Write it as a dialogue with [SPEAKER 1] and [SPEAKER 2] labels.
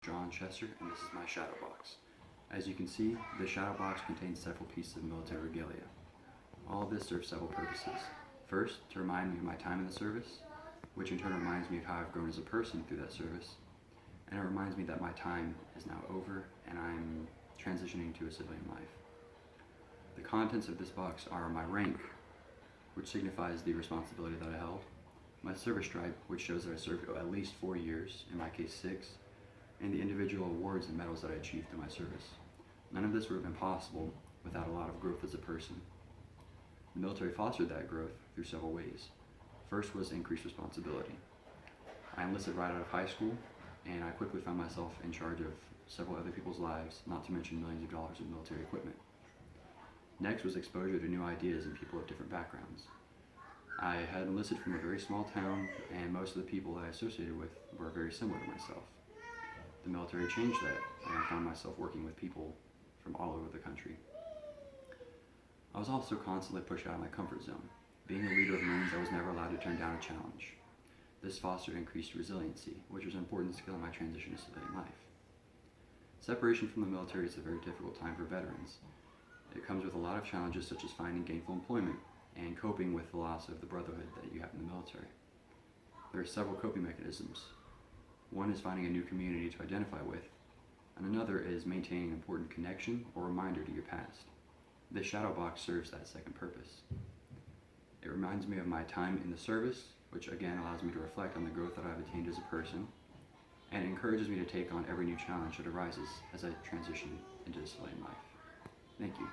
[SPEAKER 1] John Chester, and this is my shadow box. As you can see, the shadow box contains several pieces of military regalia. All of this serves several purposes. First, to remind me of my time in the service, which in turn reminds me of how I've grown as a person through that service, and it reminds me that my time is now over and I'm transitioning to a civilian life. The contents of this box are my rank, which signifies the responsibility that I held, my service stripe, which shows that I served at least 4 years, in my case 6, and the individual awards and medals that I achieved through my service. None of this would have been possible without a lot of growth as a person. The military fostered that growth through several ways. First was increased responsibility. I enlisted right out of high school, and I quickly found myself in charge of several other people's lives, not to mention millions of dollars of military equipment. Next was exposure to new ideas and people of different backgrounds. I had enlisted from a very small town, and most of the people that I associated with were very similar to myself. The military changed that, and I found myself working with people from all over the country. I was also constantly pushed out of my comfort zone. Being a leader of Marines, I was never allowed to turn down a challenge. This fostered increased resiliency, which was an important skill in my transition to civilian life. Separation from the military is a very difficult time for veterans. It comes with a lot of challenges such as finding gainful employment and coping with the loss of the brotherhood that you have in the military. There are several coping mechanisms. One is finding a new community to identify with, and another is maintaining an important connection or reminder to your past. This shadow box serves that second purpose. It reminds me of my time in the service, which again allows me to reflect on the growth that I've attained as a person, and encourages me to take on every new challenge that arises as I transition into civilian life. Thank you.